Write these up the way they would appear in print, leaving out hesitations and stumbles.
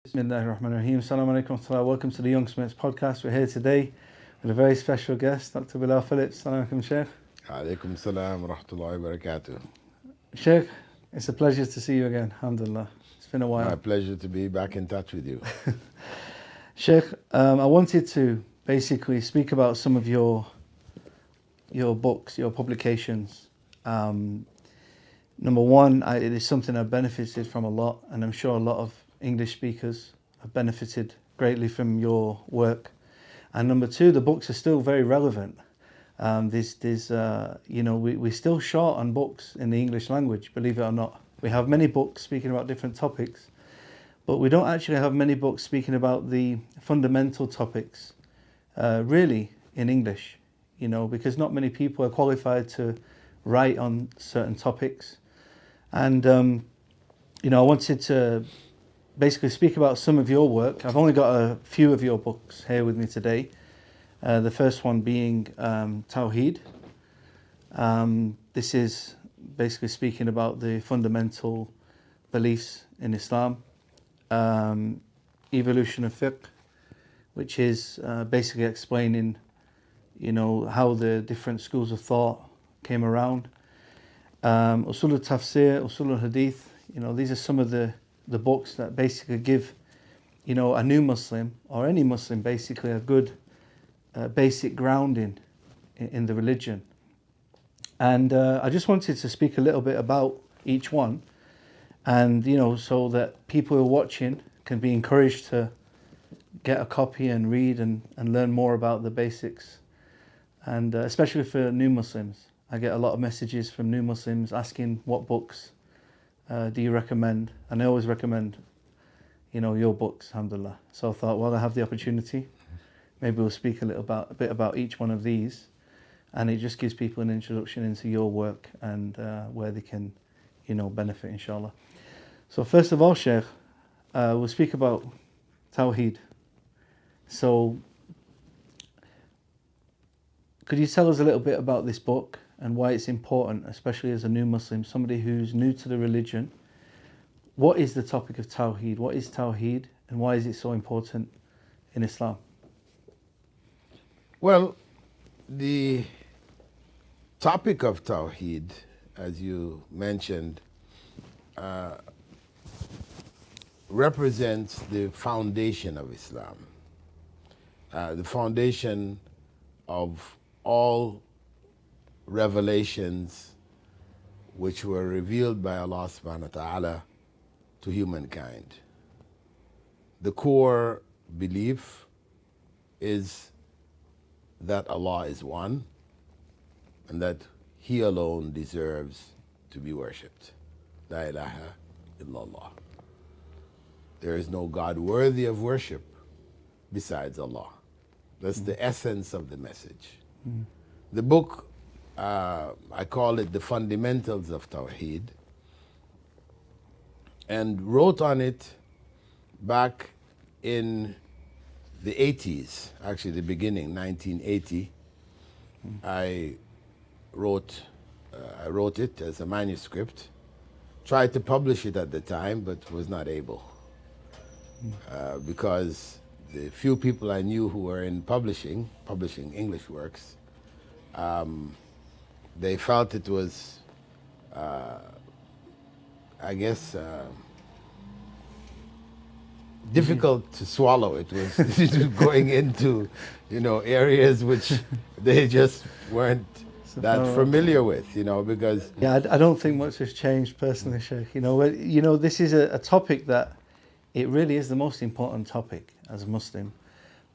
Bismillahirrahmanirrahim. Assalamu alaikum wa rahmatullah. Welcome to the Young Smirks podcast. We're here today with a very special guest, Dr. Bilal Philips. Assalamu alaikum, Sheikh. Alaikum salam wa rahmatullahi wa barakatuh. Sheikh, it's a pleasure to see you again. Alhamdulillah. It's been a while. My pleasure to be back in touch with you. Sheikh, I wanted to basically speak about some of your books, your publications. Number one, it is something I've benefited from a lot, and I'm sure a lot of English speakers have benefited greatly from your work. And number two, the books are still very relevant. We're still short on books in the English language, believe it or not. We have many books speaking about different topics, but we don't actually have many books speaking about the fundamental topics, really, in English, because not many people are qualified to write on certain topics. And, I wanted to basically speak about some of your work. I've only got a few of your books here with me today. The first one being Tawheed. This is basically speaking about the fundamental beliefs in Islam. Evolution of Fiqh, which is basically explaining, how the different schools of thought came around. Usool al Tafseer, Usool al Hadeeth. These are some of the books that basically give, a new Muslim or any Muslim basically a good basic grounding in the religion. And I just wanted to speak a little bit about each one, and so that people who are watching can be encouraged to get a copy and read and learn more about the basics, and especially for new Muslims. I get a lot of messages from new Muslims asking what books do you recommend, and I always recommend your books, alhamdulillah. So I thought, while I have the opportunity, maybe we'll speak a bit about each one of these, and it just gives people an introduction into your work and where they can benefit, inshallah. So first of all, Sheikh, we'll speak about Tawheed. So could you tell us a little bit about this book and why it's important, especially as a new Muslim, somebody who's new to the religion? What is the topic of Tawheed? What is Tawheed, and why is it so important in Islam? Well, the topic of Tawheed, as you mentioned, represents the foundation of Islam, the foundation of all revelations which were revealed by Allah subhanahu wa ta'ala to humankind. The core belief is that Allah is one and that He alone deserves to be worshipped. La ilaha illallah. There is no God worthy of worship besides Allah. That's the essence of the message. The book, I call it The Fundamentals of Tawheed, and wrote on it back in the 80s, actually the beginning, 1980. I wrote it as a manuscript, tried to publish it at the time, but was not able because the few people I knew who were in publishing English works, they felt it was, difficult to swallow. It was going into, areas which they just weren't that familiar with, because... Yeah, I don't think much has changed personally, Sheikh. This is a topic that it really is the most important topic as a Muslim,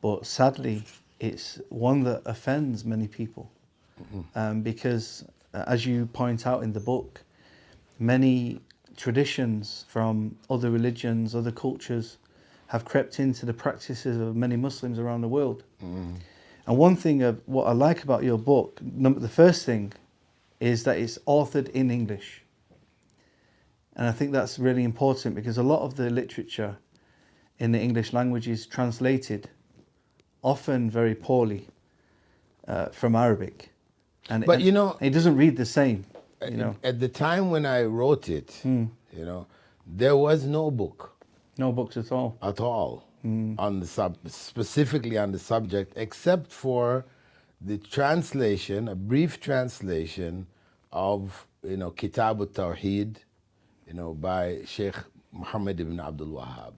but sadly, it's one that offends many people. Because, as you point out in the book, many traditions from other religions, other cultures, have crept into the practices of many Muslims around the world. And one thing of what I like about your book, the first thing, is that it's authored in English. And I think that's really important because a lot of the literature in the English language is translated, often very poorly, from Arabic. But it doesn't read the same. At the time when I wrote it, there was no book No books at all. At all on the specifically on the subject, except for the translation, a brief translation of Kitab al-Tawheed, by Sheikh Muhammad ibn Abdul Wahhab.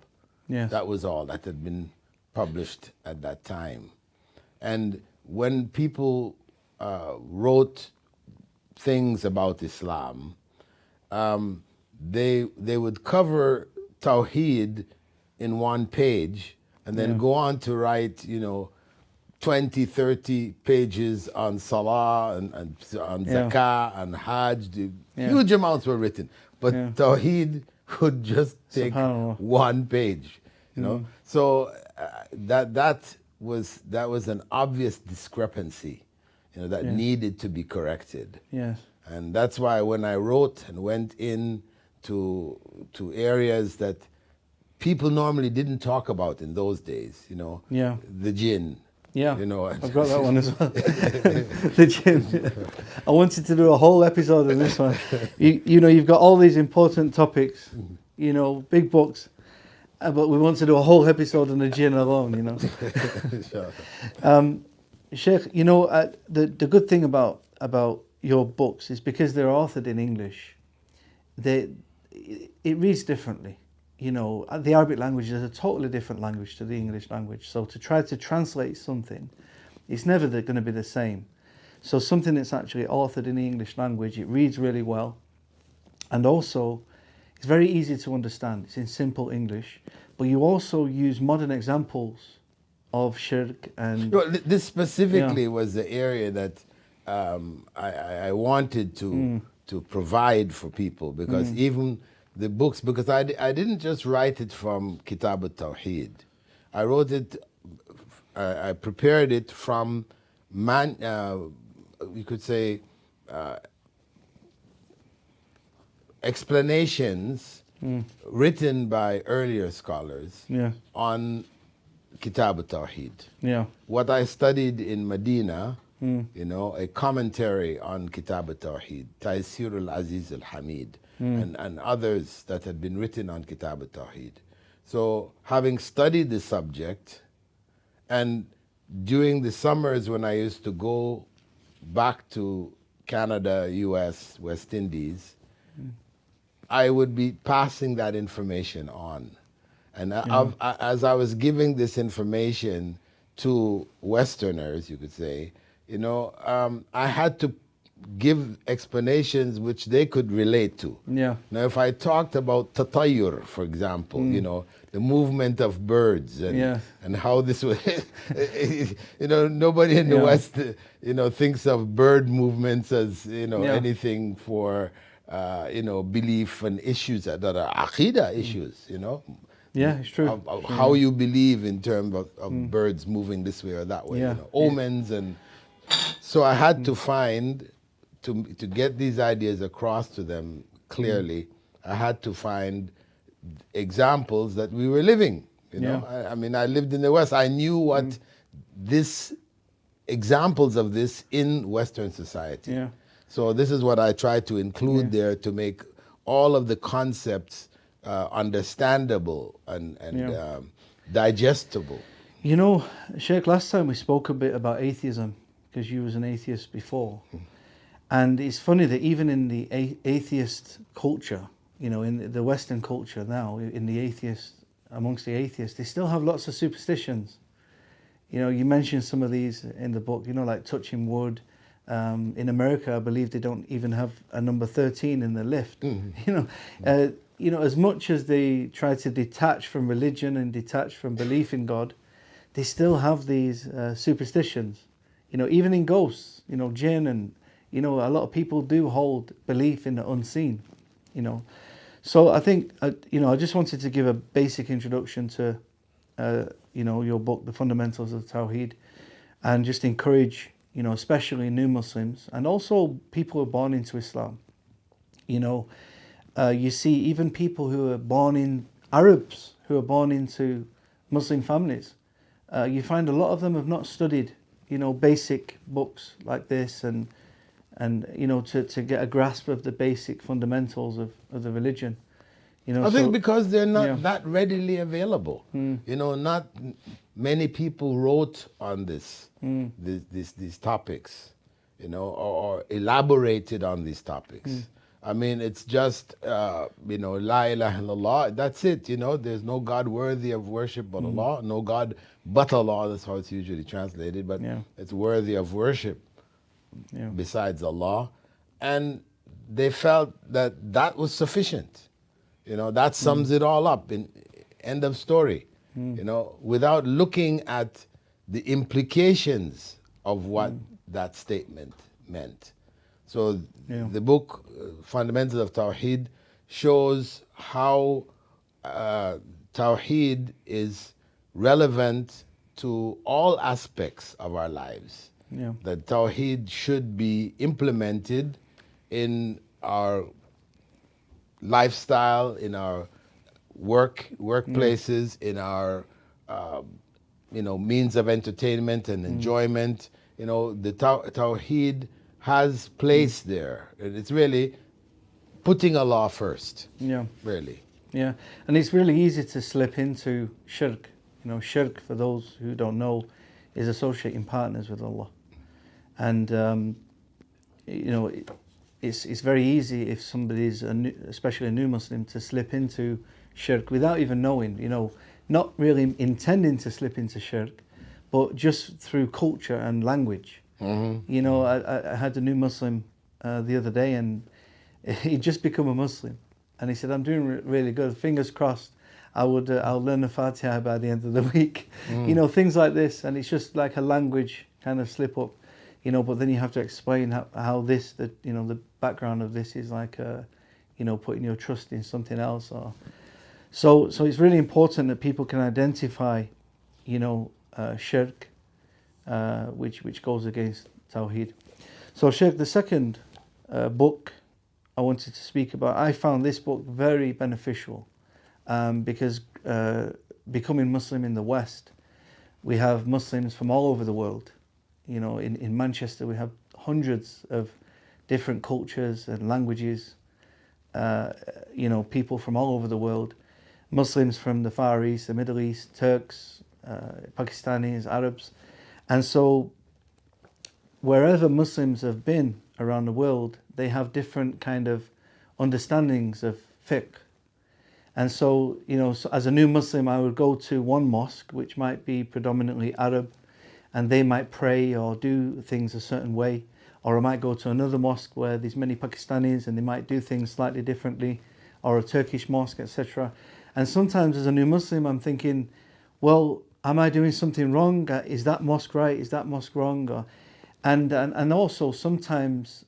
Yes. That was all that had been published at that time. And when people wrote things about Islam, they would cover Tawheed in one page and then go on to write, 20, 30 pages on Salah and on Zakah and Hajj. Huge amounts were written. But Tawheed could just take one page, So that was an obvious discrepancy, that needed to be corrected. Yes. And that's why when I wrote and went in to areas that people normally didn't talk about in those days, the jinn. Yeah, I've got that one as well. The jinn. I wanted to do a whole episode on this one. You've got all these important topics, big books, but we want to do a whole episode on the jinn alone, Sure. Sheikh, the good thing about your books is because they're authored in English, it reads differently. The Arabic language is a totally different language to the English language. So to try to translate something, it's never going to be the same. So something that's actually authored in the English language, it reads really well. And also, it's very easy to understand. It's in simple English. But you also use modern examples of shirk and... This specifically was the area that I wanted to provide for people, because even the books, because I didn't just write it from Kitab al-Tawheed. I wrote it, I prepared it from, you could say, explanations written by earlier scholars on Kitab al-Tawheed. Yeah. What I studied in Medina, a commentary on Kitab al-Tawheed, Tafseer al-Aziz al-Hamid, and others that had been written on Kitab al-Tawheed. So having studied the subject, and during the summers when I used to go back to Canada, US, West Indies, I would be passing that information on. And as I was giving this information to Westerners, you could say, I had to give explanations which they could relate to. Yeah. Now, if I talked about tatayur, for example, the movement of birds and how this was, nobody in the West, thinks of bird movements as, anything for, belief and issues that are aqidah issues, Yeah, it's true. How you believe in terms of birds moving this way or that way, omens. And so I had to find, to get these ideas across to them clearly, I had to find examples that we were living. I mean, I lived in the West. I knew what examples of this in Western society. Yeah. So this is what I try to include there, to make all of the concepts understandable and digestible. Sheikh, last time we spoke a bit about atheism, because you was an atheist before. And it's funny that even in the atheist culture, in the Western culture now, amongst the atheists, they still have lots of superstitions. You mentioned some of these in the book, like touching wood. In America, I believe they don't even have a number 13 in the lift. As much as they try to detach from religion and detach from belief in God, they still have these superstitions. Even in ghosts, jinn, and a lot of people do hold belief in the unseen. So I think I just wanted to give a basic introduction to your book, The Fundamentals of Tawheed, and just encourage especially new Muslims and also people who are born into Islam. You see even people who are born in Arabs who are born into Muslim families. You find a lot of them have not studied basic books like this and to get a grasp of the basic fundamentals of the religion. You know, I think so, because they're not yeah. that readily available. You know, not many people wrote on these topics, you know, or elaborated on these topics. I mean, it's just, you know, La ilaha illallah, that's it, you know, there's no God worthy of worship but Allah, no God but Allah, that's how it's usually translated, but Yeah. it's worthy of worship Yeah. besides Allah. And they felt that that was sufficient. You know, that sums it all up. In end of story. You know, without looking at the implications of what that statement meant. So Yeah. the book Fundamentals of Tawheed shows how Tawheed is relevant to all aspects of our lives. Yeah. That Tawheed should be implemented in our lifestyle, in our workplaces, in our you know, means of entertainment and enjoyment. You know, the Tawheed has place there. And it's really putting Allah first. Yeah. Really. Yeah, and it's really easy to slip into shirk. You know, shirk, for those who don't know, is associating partners with Allah. And, you know, it's very easy if somebody's, especially a new Muslim, to slip into shirk without even knowing, you know, not really intending to slip into shirk, but just through culture and language. You know, I had a new Muslim the other day, and he'd just become a Muslim. And he said, I'm doing really good. Fingers crossed, I'll learn the Fatiha by the end of the week. You know, things like this. And it's just like a language kind of slip up, you know, but then you have to explain how this, you know, the background of this is like, you know, putting your trust in something else. Or so it's really important that people can identify, you know, shirk, which goes against Tawheed. So shirk, the second book I wanted to speak about, I found this book very beneficial because becoming Muslim in the West, we have Muslims from all over the world. You know, in Manchester we have hundreds of different cultures and languages, you know, people from all over the world, Muslims from the Far East, the Middle East, Turks, Pakistanis, Arabs. And so wherever Muslims have been around the world, they have different kind of understandings of fiqh. And so, you know, so as a new Muslim, I would go to one mosque, which might be predominantly Arab, and they might pray or do things a certain way. Or I might go to another mosque where there's many Pakistanis and they might do things slightly differently, or a Turkish mosque, etc. And sometimes as a new Muslim, I'm thinking, well, am I doing something wrong? Is that mosque right? Is that mosque wrong? Or, and also sometimes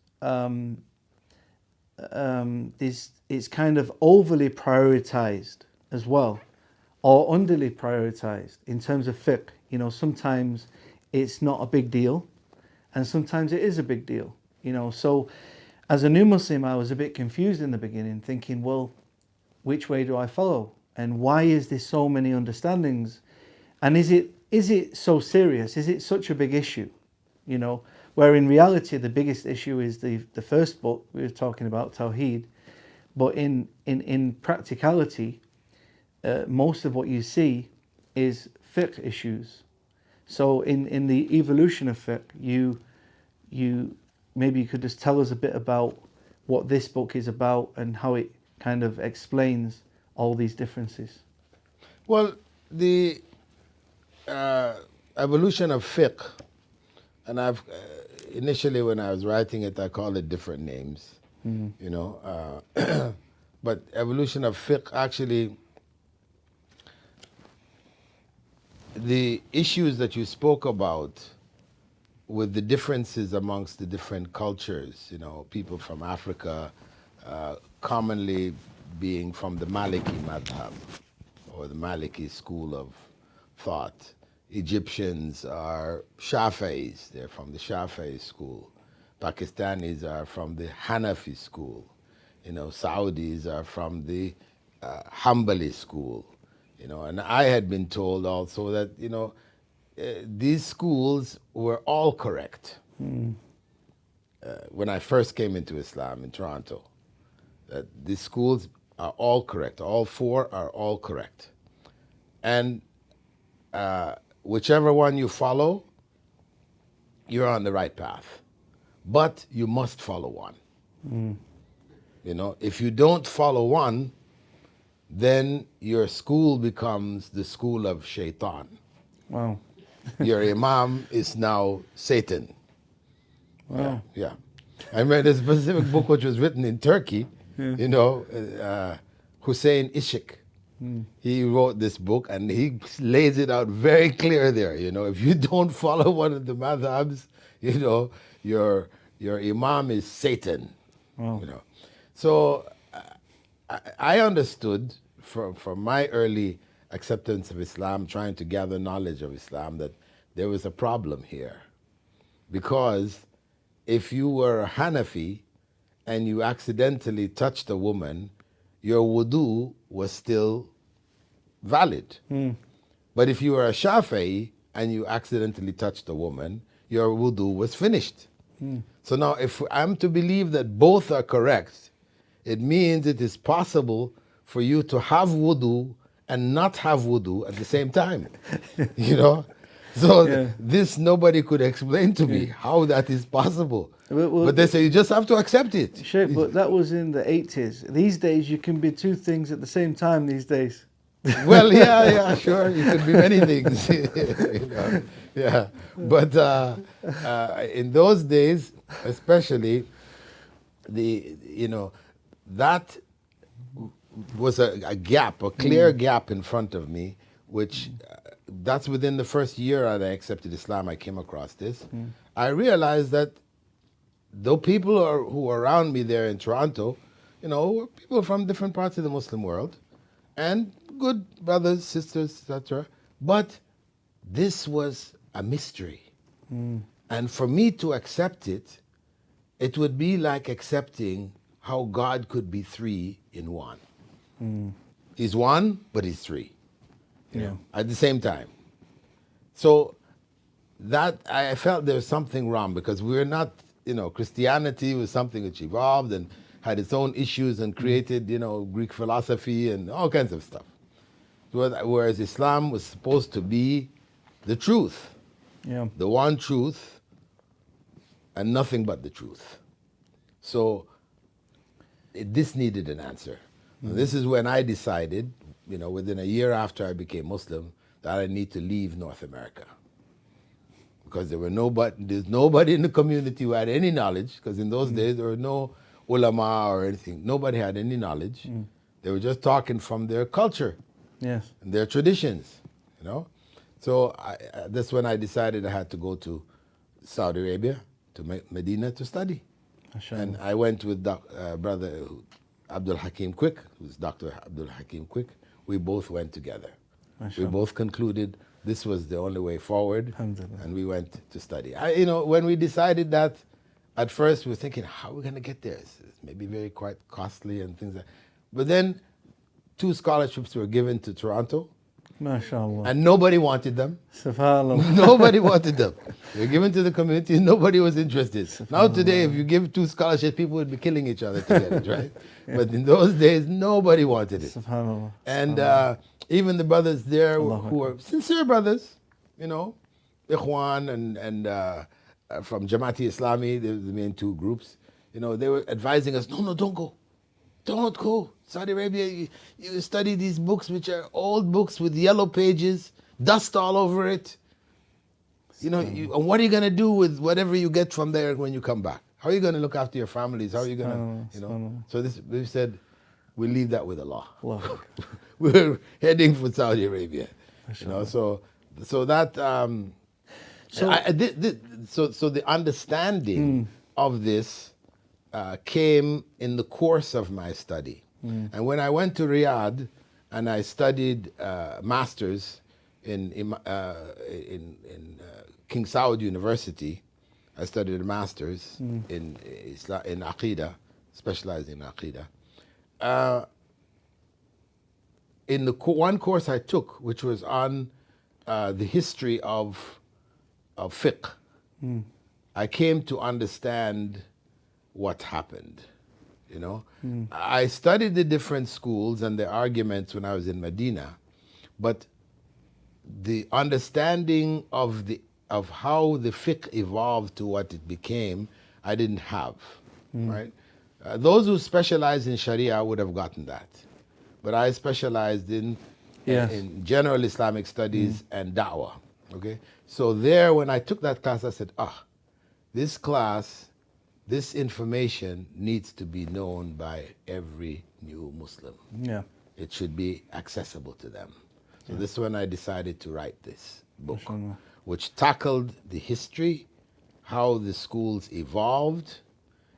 it's kind of overly prioritized as well, or underly prioritized in terms of fiqh. You know, sometimes it's not a big deal, and sometimes it is a big deal. You know, so as a new Muslim, I was a bit confused in the beginning, thinking, well, which way do I follow? And why is there so many understandings? And is it so serious? Is it such a big issue? You know, where in reality the biggest issue is the first book we were talking about, Tawheed. But in practicality, most of what you see is fiqh issues. So in the evolution of fiqh, you maybe you could just tell us a bit about what this book is about and how it kind of explains all these differences. Well, the evolution of fiqh, and I've initially when I was writing it, I called it different names, you know, but evolution of fiqh actually, the issues that you spoke about with the differences amongst the different cultures, you know, people from Africa commonly being from the Maliki madhab or the Maliki school of thought. Egyptians are Shafi'is, they're from the Shafi'i school. Pakistanis are from the Hanafi school. You know, Saudis are from the Hanbali school. You know, and I had been told also that, you know, these schools were all correct. When I first came into Islam in Toronto, that these schools are all correct. All four are all correct. And whichever one you follow, you're on the right path. But you must follow one. You know, if you don't follow one, then your school becomes the school of shaitan. Wow. Your imam is now Satan. Wow. Yeah. I read a specific book which was written in Turkey, you know, Hussein Ishik. He wrote this book and he lays it out very clear there. You know, if you don't follow one of the madhabs, you know, your imam is Satan. Wow. You know, so I understood from my early acceptance of Islam, trying to gather knowledge of Islam, that there was a problem here, because if you were a Hanafi and you accidentally touched a woman, your wudu was still valid. But if you were a Shafi'i and you accidentally touched a woman, your wudu was finished. So now if I'm to believe that both are correct, it means it is possible for you to have wudu and not have wudu at the same time. You know? So Yeah. this nobody could explain to me how that is possible. Well, But they say you just have to accept it. Sheikh, but that was in the 80s. These days, you can be two things at the same time these days. Well, yeah, sure. You could be many things. You know, yeah. But in those days, especially, that was a gap, a clear gap in front of me, which that's within the first year that I accepted Islam, I came across this. I realized that though people who were around me there in Toronto, you know, were people from different parts of the Muslim world, and good brothers, sisters, etc. But this was a mystery. And for me to accept it, it would be like accepting how God could be three in one. He's one, but he's three. You know, at the same time. So that I felt there's something wrong, because we're not, you know, Christianity was something which evolved and had its own issues and created, you know, Greek philosophy and all kinds of stuff. Whereas Islam was supposed to be the truth, the one truth, and nothing but the truth. So this needed an answer. And this is when I decided, you know, within a year after I became Muslim, that I need to leave North America. Because there's nobody in the community who had any knowledge, because in those days there were no ulama or anything. Nobody had any knowledge. They were just talking from their culture and their traditions, you know. So that's when I decided I had to go to Saudi Arabia, to Medina, to study. And I went with brother Abdul Hakim Quick, who's Dr. Abdul Hakim Quick. We both went together. We both concluded this was the only way forward, and we went to study. You know, when we decided that, at first we were thinking, how are we going to get there? It's maybe very quite costly and things like that. But then 2 scholarships were given to Toronto, MashaAllah. and nobody wanted them. Subhanallah. Nobody wanted them. They were given to the community, nobody was interested. Now today, if you give 2 scholarships, people would be killing each other to get it, right? But in those days, nobody wanted it. Subhanallah. And even the brothers there who were sincere brothers, you know, Ikhwan and from Jamaati Islami, the main 2 groups, you know, they were advising us, no, don't go. Don't go. Saudi Arabia, you study these books, which are old books with yellow pages, dust all over it. You know, and what are you going to do with whatever you get from there when you come back? How are you going to look after your families? How are you going to, you know? So we said, we'll leave that with Allah. We're heading for Saudi Arabia. You know, so that, so the understanding of this came in the course of my study. And when I went to Riyadh and I studied masters in King Saud University, I studied a master's in Aqidah, specializing in Aqidah. In the one course I took, which was on the history of Fiqh, I came to understand what happened. you know. I studied the different schools and the arguments when I was in Medina, but the understanding of how the fiqh evolved to what it became, I didn't have, right? Those who specialize in Sharia would have gotten that, but I specialized in Yes. in general Islamic studies and da'wah. Okay, so there, when I took that class, I said, this class, this information needs to be known by every new Muslim. Yeah. It should be accessible to them. So this is when I decided to write this book, MashaAllah. which tackled the history, how the schools evolved,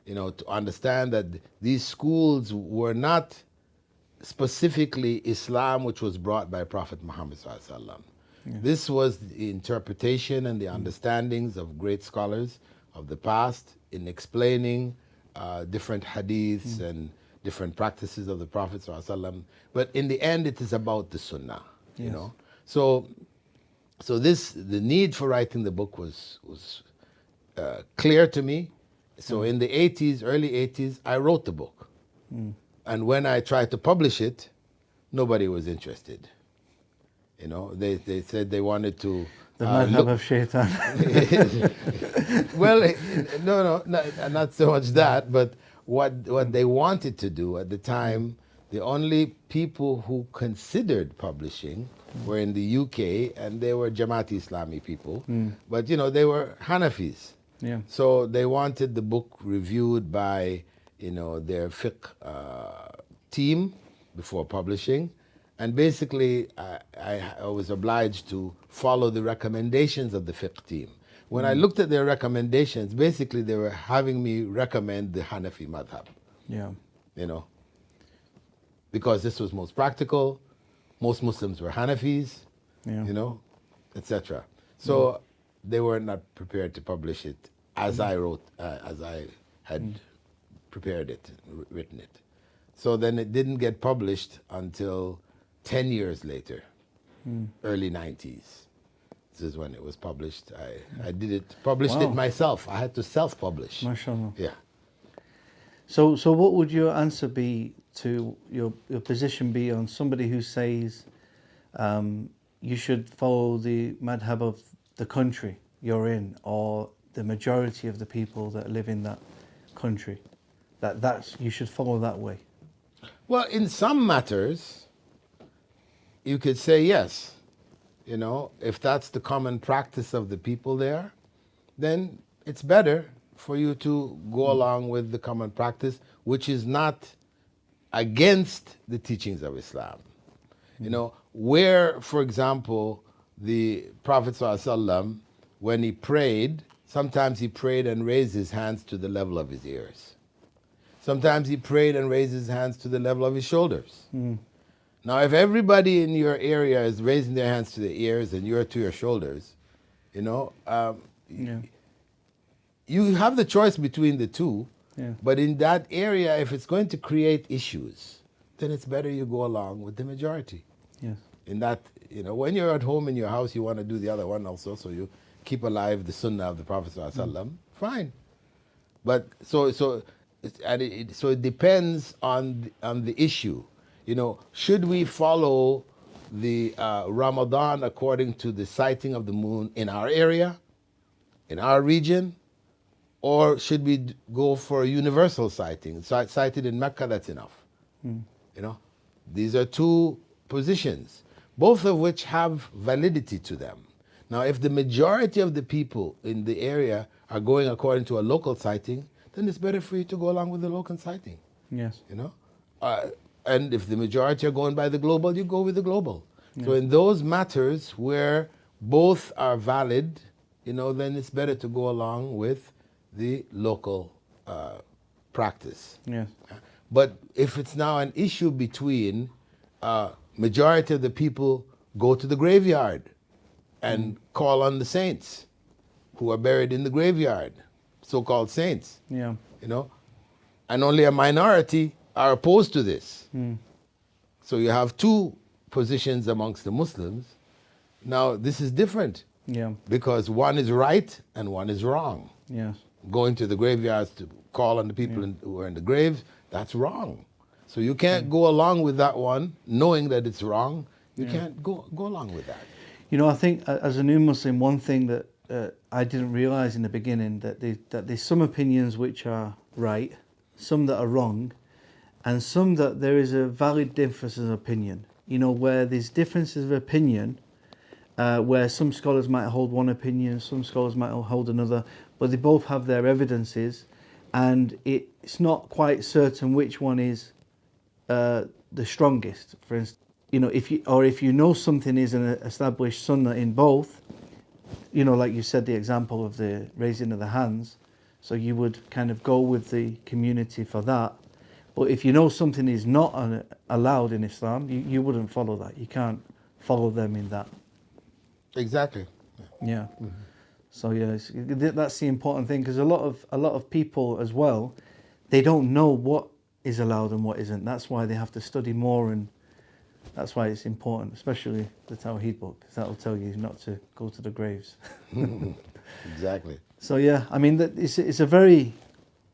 you know, to understand that these schools were not specifically Islam, which was brought by Prophet Muhammad Sallallahu Alaihi Wasallam. This was the interpretation and the understandings of great scholars of the past in explaining different hadiths and different practices of the Prophet Sallallahu Alaihi Wasallam. But in the end, it is about the Sunnah, you Yes. know. So the need for writing the book was clear to me. So in the 80s, early 80s, I wrote the book. And when I tried to publish it, nobody was interested. You know, they said they wanted to The madhab of shaitan. well, no, not so much that, but what they wanted to do at the time, the only people who considered publishing were in the UK, and they were Jamaati Islami people, but you know, they were Hanafis. Yeah. So they wanted the book reviewed by, you know, their fiqh team before publishing. And basically, I was obliged to follow the recommendations of the fiqh team. When I looked at their recommendations, basically they were having me recommend the Hanafi madhab, Yeah. you know, because this was most practical. Most Muslims were Hanafis, Yeah. you know, etc. So they were not prepared to publish it as I wrote, as I had prepared it, written it. So then it didn't get published until 10 years later, early 90s. This is when it was published. I published Wow. it myself. I had to self-publish. MashaAllah. Yeah. So what would your answer be to your position be on somebody who says you should follow the madhab of the country you're in, or the majority of the people that live in that country, that's you should follow that way? Well, in some matters, you could say yes. You know, if that's the common practice of the people there, then it's better for you to go along with the common practice, which is not against the teachings of Islam. You know, where, for example, the Prophet ﷺ, when he prayed, sometimes he prayed and raised his hands to the level of his ears. Sometimes he prayed and raised his hands to the level of his shoulders. Now, if everybody in your area is raising their hands to their ears and you're to your shoulders, you know, Yeah. you have the choice between the two. Yeah. But in that area, if it's going to create issues, then it's better you go along with the majority. Yes. In that, you know, when you're at home in your house, you want to do the other one also, so you keep alive the sunnah of the Prophet ﷺ, fine. But so it depends on the issue. You know, should we follow the Ramadan according to the sighting of the moon in our area, in our region, or should we go for a universal sighting? Sighted in Mecca, that's enough. You know, these are two positions, both of which have validity to them. Now, if the majority of the people in the area are going according to a local sighting, then it's better for you to go along with the local sighting. Yes. You know, and if the majority are going by the global, you go with the global. So in those matters where both are valid, you know, then it's better to go along with the local practice. Yes. But if it's now an issue between majority of the people go to the graveyard and call on the saints who are buried in the graveyard, so-called saints, Yeah. you know, and only a minority are opposed to this. So you have two positions amongst the Muslims. Now, this is different Yeah. because one is right and one is wrong. Yes. Going to the graveyards to call on the people who are in the graves, That's wrong. So you can't go along with that one, knowing that it's wrong. You Yeah. can't go along with that. You know, I think as a new Muslim, one thing that I didn't realize in the beginning that there's some opinions which are right, some that are wrong, and some that there is a valid difference of opinion. You know, where there's differences of opinion, where some scholars might hold one opinion, some scholars might hold another, but they both have their evidences, and it's not quite certain which one is the strongest. For instance, you know, if you know something is an established sunnah in both, you know, like you said, the example of the raising of the hands, so you would kind of go with the community for that. But if you know something is not allowed in Islam, you wouldn't follow that. You can't follow them in that. Exactly. Yeah. Mm-hmm. So yeah, that's the important thing, because a lot of people as well, they don't know what is allowed and what isn't. That's why they have to study more, and that's why it's important, especially the Tawheed book, because that will tell you not to go to the graves. Exactly. So yeah, I mean, it's a very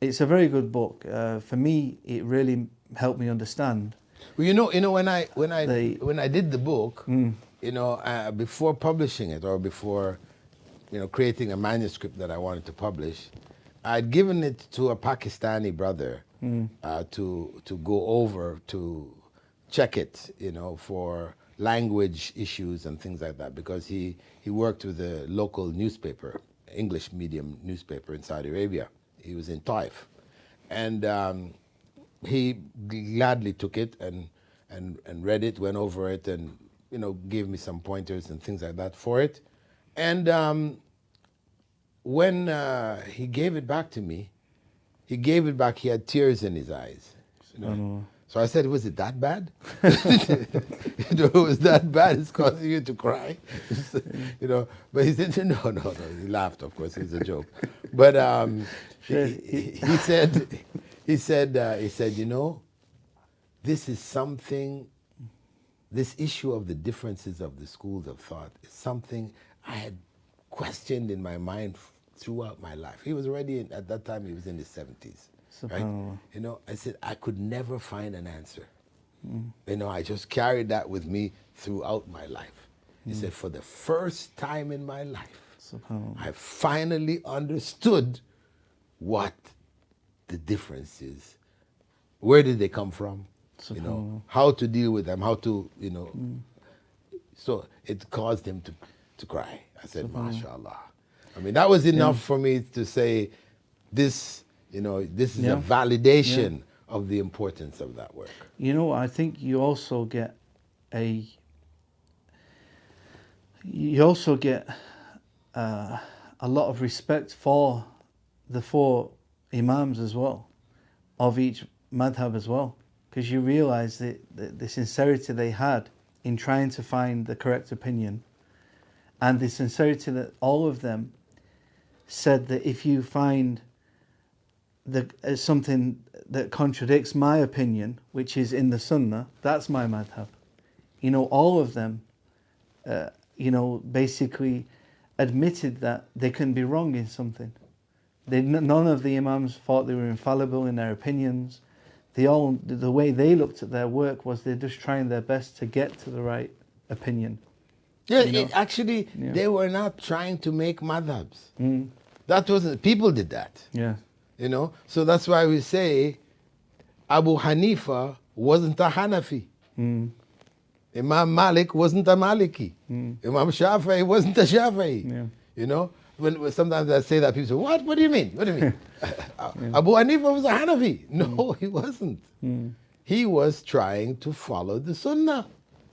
good book. For me, it really helped me understand. Well, you know, when I did the book, you know, before publishing it, or before, you know, creating a manuscript that I wanted to publish, I'd given it to a Pakistani brother to go over to check it, you know, for language issues and things like that, because he worked with a local newspaper, English medium newspaper in Saudi Arabia. He was in Taif, and he gladly took it and read it, went over it, and, you know, gave me some pointers and things like that for it. And when he gave it back to me, he had tears in his eyes. You know? So I said, was it that bad? You know, it was that bad, it's causing you to cry? You know, but he said, no. He laughed, of course, it was a joke. But he said, you know, this is something, this issue of the differences of the schools of thought is something I had questioned in my mind throughout my life. He was already, at that time, he was in his 70s. Right? You know, I said, I could never find an answer. You know, I just carried that with me throughout my life. He said, for the first time in my life, I finally understood what the difference is. Where did they come from? You know, how to deal with them, how to, you know. So it caused him to cry. I said, MashaAllah. I mean, that was enough for me to say, this, you know, this is a validation of the importance of that work. You know, I think you also get a lot of respect for the four imams as well, of each madhab as well, because you realize the sincerity they had in trying to find the correct opinion, and the sincerity that all of them said that if you find something that contradicts my opinion, which is in the Sunnah, that's my madhab. You know, all of them, you know, basically admitted that they can be wrong in something. None of the imams thought they were infallible in their opinions. The way they looked at their work was they're just trying their best to get to the right opinion. Yeah, You know? They were not trying to make madhabs. That wasn't, people did that. Yeah. You know, so that's why we say Abu Hanifa wasn't a Hanafi. Imam Malik wasn't a Maliki. Imam Shafi'i wasn't a Shafi'i. Yeah. You know, when sometimes I say that, people say, what? What do you mean? What do you mean? Abu Hanifa was a Hanafi. No, he wasn't. He was trying to follow the Sunnah.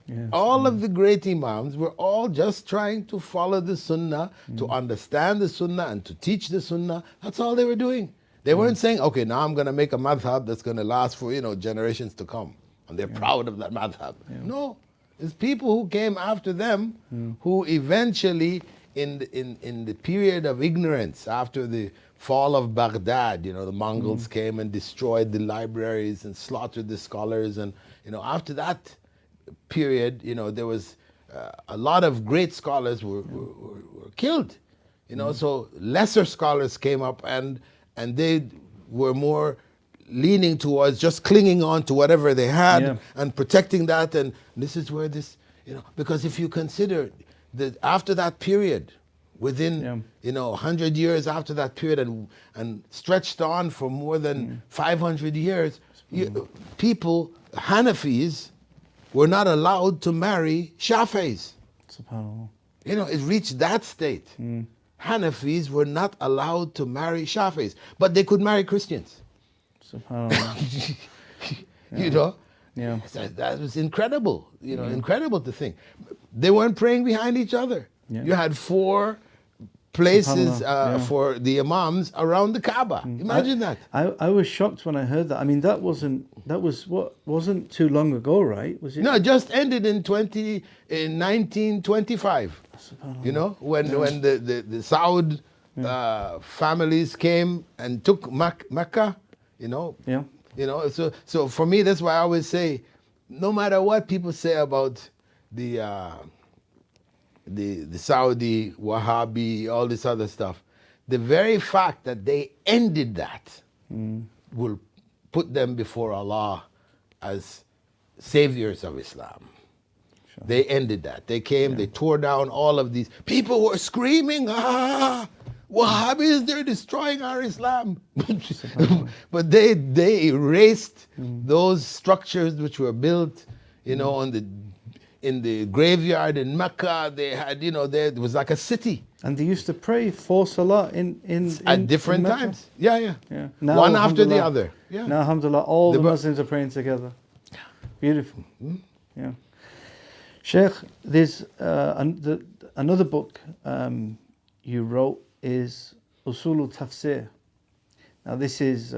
Yes. All of the great Imams were all just trying to follow the Sunnah, to understand the Sunnah and to teach the Sunnah. That's all they were doing. They weren't saying, okay, now I'm going to make a madhab that's going to last for, you know, generations to come. And they're proud of that madhab. No, it's people who came after them who eventually, in the period of ignorance, after the fall of Baghdad, you know, the Mongols came and destroyed the libraries and slaughtered the scholars. And, you know, after that period, you know, there was a lot of great scholars were killed. You know, so lesser scholars came up and they were more leaning towards just clinging on to whatever they had Yeah. and protecting that. And this is where this, because if you consider that after that period, within, 100 years after that period and stretched on for more than 500 years, people, Hanafis, were not allowed to marry Shafis. SubhanAllah. It reached that state. Hanafis were not allowed to marry Shafis, but they could marry Christians. SubhanAllah. Yeah. That was incredible, incredible to think. They weren't praying behind each other. Yeah. You had 4 places SubhanAllah, for the imams around the Kaaba. Imagine that. I was shocked when I heard that. I mean, that wasn't too long ago, right? Was it? No, it just ended in 1925. When the Saud families came and took Mecca, Yeah. So for me, that's why I always say, no matter what people say about the Saudi, Wahhabi, all this other stuff, the very fact that they ended that will put them before Allah as saviors of Islam. Sure. They ended that. They came, they tore down all of these. People were screaming, Wahhabis, they're destroying our Islam. But they erased those structures which were built, in the graveyard in Mecca. They had, there was like a city. And they used to pray for Salah At different Mecca? times. Yeah. Now, One after the alhamdulillah, other. Yeah. Now, alhamdulillah, all the The- Muslims are praying together. Beautiful. Yeah. Sheikh, there's another book you wrote is Usool al Tafseer. Now, this is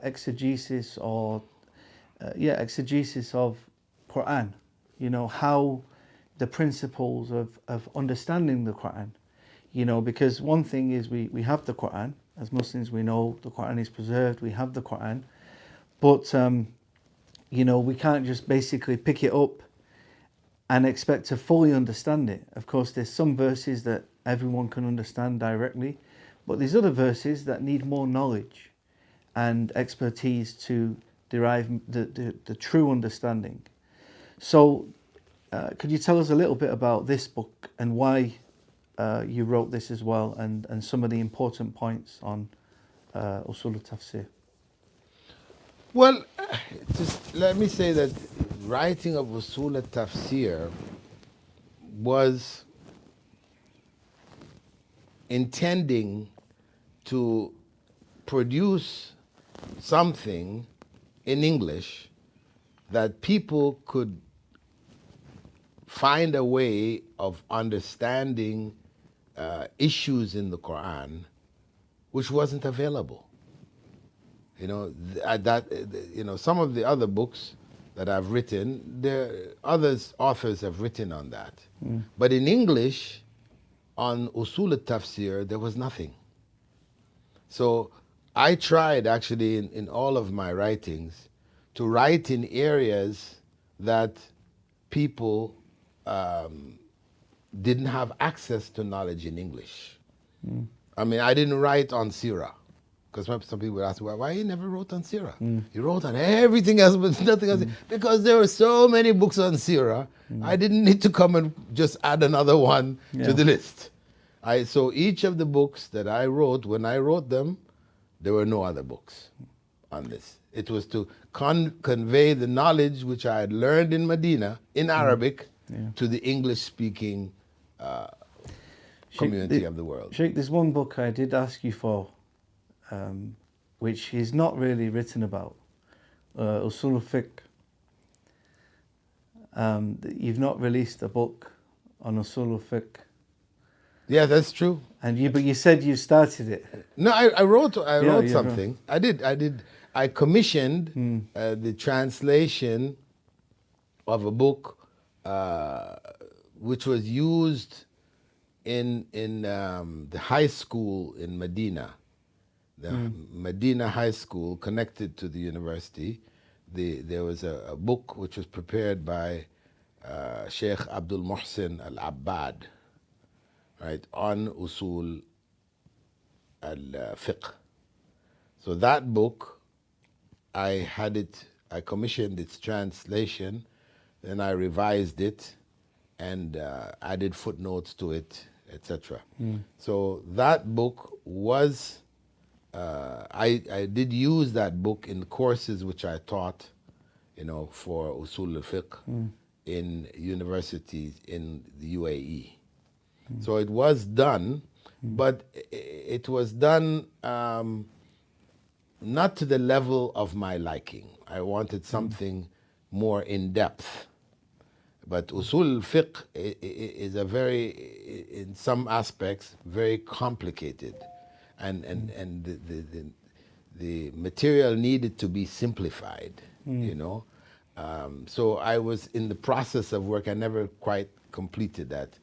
exegesis or exegesis of Quran. How the principles of understanding the Quran. Because one thing is we have the Quran. As Muslims, we know the Quran is preserved. We have the Quran. But, we can't just basically pick it up and expect to fully understand it. Of course, there's some verses that everyone can understand directly, but there's other verses that need more knowledge and expertise to derive the true understanding. So, could you tell us a little bit about this book and why you wrote this as well, and some of the important points on Usool al Tafseer? Well, just let me say that writing of Usool al Tafseer was intending to produce something in English that people could find a way of understanding issues in the Quran which wasn't available. Some of the other books that I've written, authors have written on that. But in English, on Usool al Tafseer, there was nothing. So I tried actually in all of my writings to write in areas that people didn't have access to knowledge in English. I mean, I didn't write on Sirah, because some people would ask, well, why you never wrote on Sirah? You wrote on everything else, but nothing else. Because there were so many books on Sirah, I didn't need to come and just add another one to the list. So each of the books that I wrote, when I wrote them, there were no other books on this. It was to convey the knowledge which I had learned in Medina, in Arabic, to the English-speaking community of the world. Sheikh, there's one book I did ask you for, which is not really written about, Usool al Fiqh. You've not released a book on Usool al Fiqh. Yeah, that's true. But you said you started it. No, I wrote something. Wrote. I commissioned the translation of a book which was used in the high school in Medina. The Medina High School connected to the university. There was a book which was prepared by Sheikh Abdul Muhsin al-Abbad, right, on Usool al Fiqh. So that book I commissioned its translation, then I revised it and added footnotes to it, etc. So that book was, I did use that book in courses which I taught, for Usool al Fiqh in universities in the UAE. So it was done, but it was done not to the level of my liking. I wanted something more in depth. But Usul al-Fiqh is a very, in some aspects, very complicated. And the material needed to be simplified, So I was in the process of work. I never quite completed that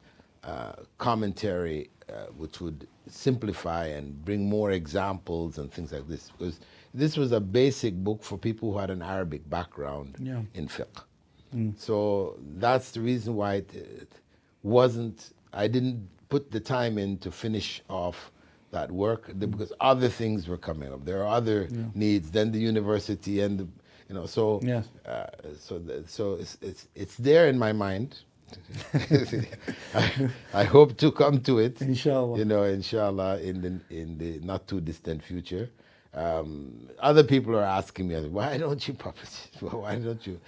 commentary, which would simplify and bring more examples and things like this. Because this was a basic book for people who had an Arabic background in fiqh. So that's the reason why it wasn't, I didn't put the time in to finish off that work because other things were coming up. There are other needs, then the university and so so it's there in my mind. I hope to come to it, Inshallah. Inshallah, in the not too distant future. Other people are asking me, why don't you publish it? Why don't you,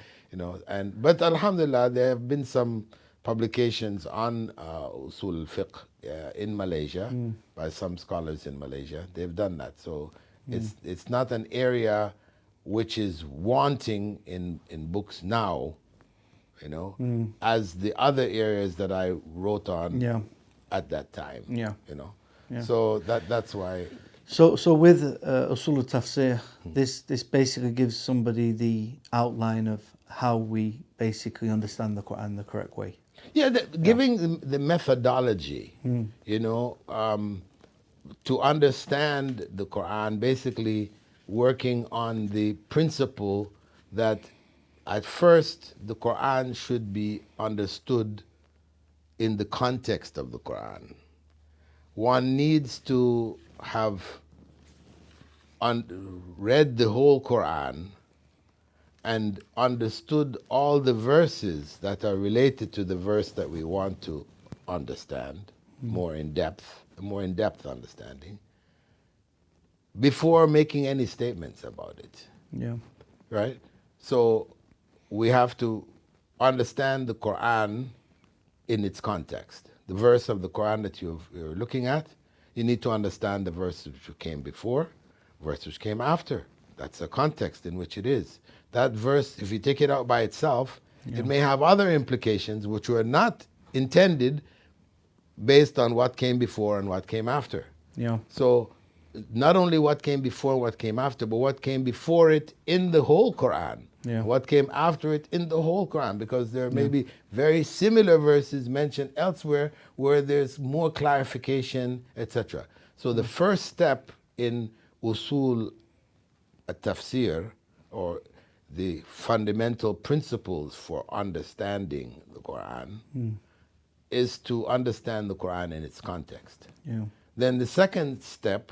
but Alhamdulillah, there have been some publications on Usul al-Fiqh in Malaysia by some scholars in Malaysia. They've done that. So it's not an area which is wanting in books now, as the other areas that I wrote on at that time. So that's why. So with Usool al Tafseer, this basically gives somebody the outline of how we basically understand the Quran the correct way. Yeah, giving the methodology, to understand the Quran, basically working on the principle that at first the Quran should be understood in the context of the Quran. One needs to have read the whole Quran and understood all the verses that are related to the verse that we want to understand more in depth understanding before making any statements about it. Right? So we have to understand the Quran in its context. The verse of the Quran that you're looking at, you need to understand the verse which came before, verse which came after. That's the context in which it is. That verse, if you take it out by itself, it may have other implications which were not intended based on what came before and what came after. So not only what came before, what came after, but what came before it in the whole Quran. What came after it in the whole Quran, because there may be very similar verses mentioned elsewhere where there's more clarification, etc. So the first step in Usool al Tafseer, or the fundamental principles for understanding the Quran, is to understand the Quran in its context. Then the second step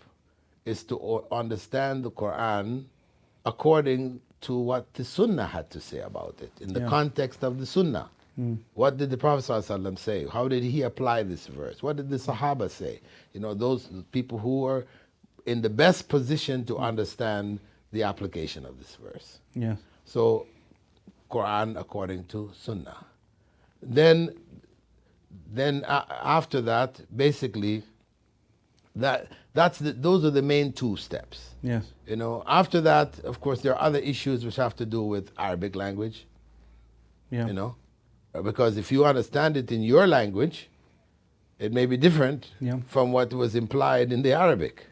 is to understand the Quran according to what the Sunnah had to say about it, in the context of the Sunnah. What did the Prophet ﷺ say? How did he apply this verse? What did the Sahaba say? Those people who are in the best position to understand the application of this verse. So, Quran according to Sunnah. Then after that, basically, those are the main two steps. After that, of course, there are other issues which have to do with Arabic language. Because if you understand it in your language, it may be different from what was implied in the Arabic.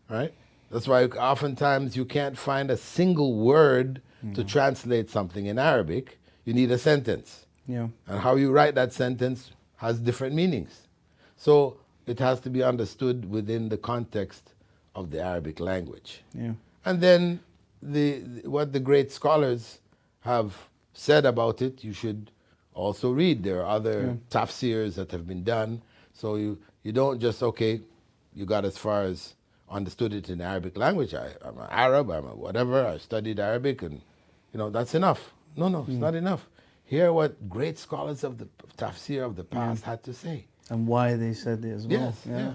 Right? That's why oftentimes you can't find a single word to translate something in Arabic. You need a sentence. And how you write that sentence has different meanings. So it has to be understood within the context of the Arabic language. And then what the great scholars have said about it, you should also read. There are other tafseers that have been done. So you don't just, you got as far as understood it in Arabic language. I'm an Arab, I'm a whatever, I studied Arabic, and that's enough. No, it's not enough. Hear what great scholars of the Tafseer of the past had to say. And why they said it as well. Yes, Yeah. yeah.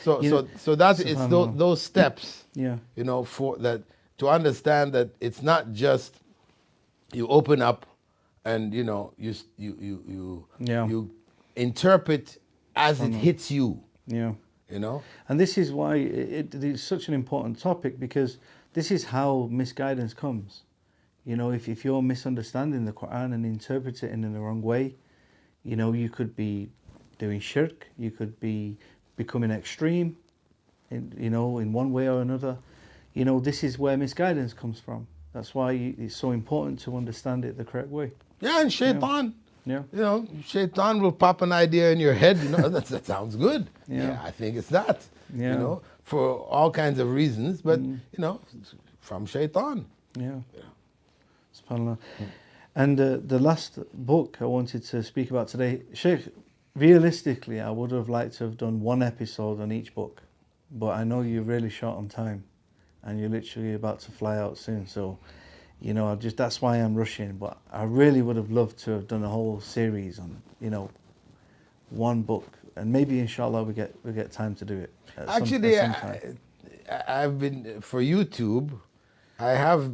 So, You know, so that it's subhanallah. those steps, Yeah. for that, to understand that it's not just you open up and you interpret as it hits you. Yeah. You know. And this is why it is such an important topic, because this is how misguidance comes. If you're misunderstanding the Quran and interpret it in the wrong way, you could be doing shirk, you could be becoming extreme, in one way or another. This is where misguidance comes from. That's why it's so important to understand it the correct way. Yeah, and shaitan. Yeah. Shaitan will pop an idea in your head. That sounds good. Yeah. I think it's that. Yeah. For all kinds of reasons, but from shaitan. Yeah. SubhanAllah. And the last book I wanted to speak about today, Sheikh, realistically, I would have liked to have done one episode on each book, but I know you're really short on time, and you're literally about to fly out soon. So, that's why I'm rushing. But I really would have loved to have done a whole series on, one book, and maybe inshallah we get time to do it. Actually, at some time. I've been for YouTube. I have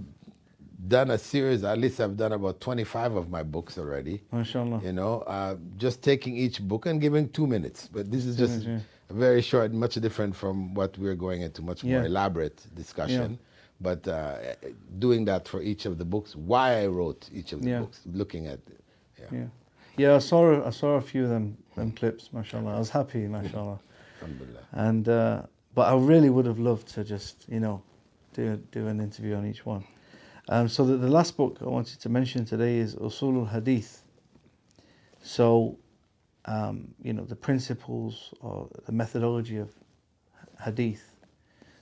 done a series. At least I've done about 25 of my books already. MashaAllah. Just taking each book and giving 2 minutes. But this is just very short, much different from what we're going into, much more elaborate discussion. Yeah. But doing that for each of the books, why I wrote each of the books, looking at it. Yeah. I saw a few of them clips, mashallah. I was happy, mashallah. Alhamdulillah. And but I really would have loved to just do an interview on each one. So the last book I wanted to mention today is Usool al Hadeeth. So the principles or the methodology of Hadith.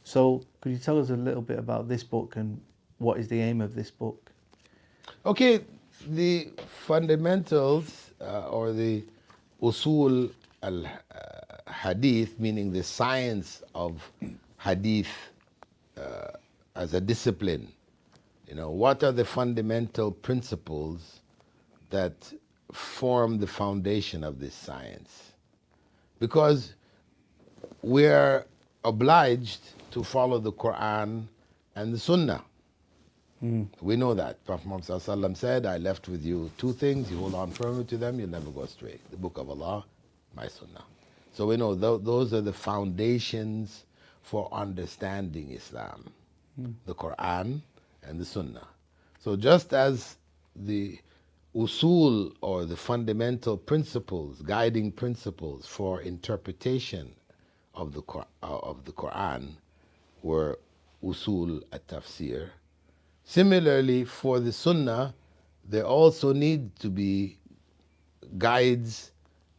So could you tell us a little bit about this book and what is the aim of this book? Okay, the fundamentals or the Usool al Hadeeth, meaning the science of Hadith as a discipline. What are the fundamental principles that form the foundation of this science? Because we're obliged to follow the Quran and the Sunnah. We know that. Prophet Muhammad ﷺ said, I left with you two things. You hold on firmly to them, you'll never go astray. The Book of Allah, my Sunnah. So we know those are the foundations for understanding Islam. The Quran and the Sunnah. So just as the usul, or the fundamental principles, guiding principles for interpretation of the Quran were usul al Tafseer, similarly for the Sunnah, there also need to be guides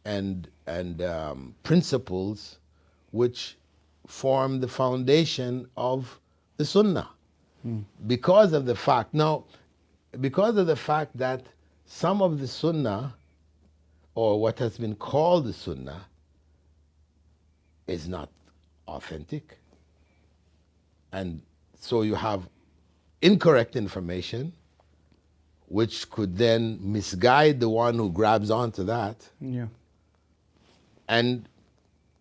and principles which form the foundation of the Sunnah. Because of the fact that some of the Sunnah, or what has been called the Sunnah, is not authentic. And so you have incorrect information, which could then misguide the one who grabs onto that. Yeah. And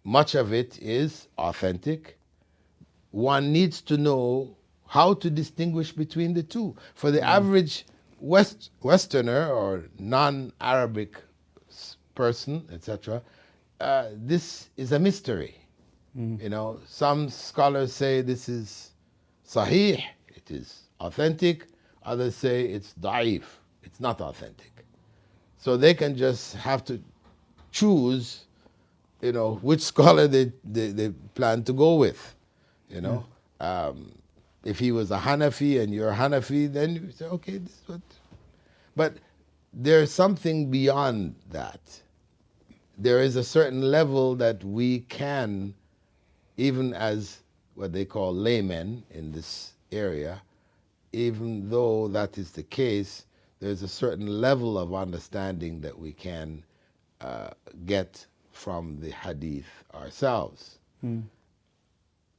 much of it is authentic. One needs to know how to distinguish between the two. For the average Westerner or non-Arabic person, etc., this is a mystery. Some scholars say this is sahih, it is authentic. Others say it's da'if, it's not authentic. So they can just have to choose, which scholar they plan to go with. If he was a Hanafi and you're a Hanafi, then you say, okay, this is what. But there's something beyond that. There is a certain level that we can, even as what they call laymen in this area, even though that is the case, there's a certain level of understanding that we can get from the Hadith ourselves.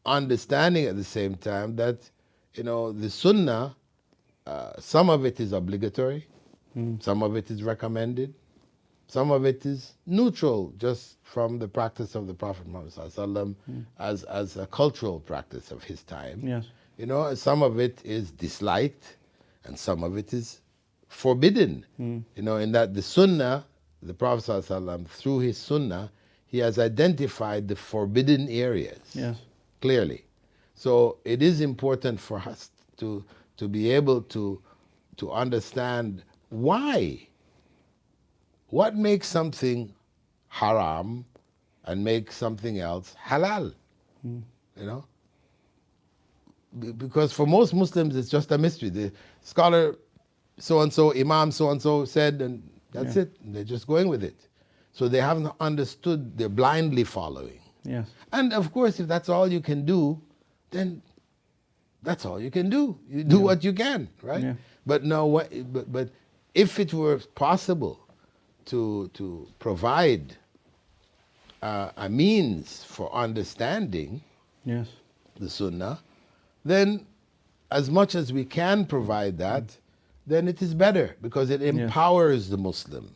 understanding at the same time that, the sunnah, some of it is obligatory, some of it is recommended, some of it is neutral, just from the practice of the Prophet Muhammad ﷺ as a cultural practice of his time. Yes. Some of it is disliked, and some of it is forbidden. In that the Sunnah, the Prophet ﷺ, through his Sunnah, he has identified the forbidden areas. Yes. Clearly. So it is important for us to be able to understand why. What makes something haram and makes something else halal? Because for most Muslims it's just a mystery. The scholar so-and-so, Imam so-and-so said, and that's it. They're just going with it. So they haven't understood, they're blindly following. Yes. And of course, if that's all you can do, then that's all you can do. You do what you can, right? Yeah. But no, but if it were possible to provide a means for understanding Yes. the Sunnah, then as much as we can provide that, then it is better, because it empowers the Muslim.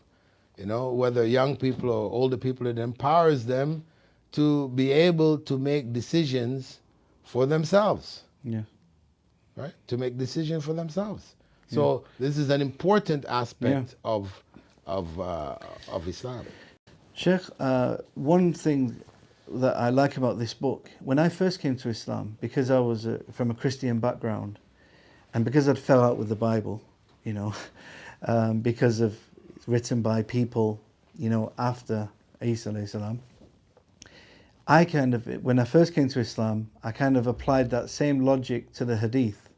Whether young people or older people, it empowers them to be able to make decisions for themselves. Yeah. Right? To make decisions for themselves. So this is an important aspect of Islam. Sheikh, one thing that I like about this book, when I first came to Islam, because I was from a Christian background, and because I'd fell out with the Bible, because of it's written by people, after Isa alayhi salam, I when I first came to Islam, I kind of applied that same logic to the Hadith,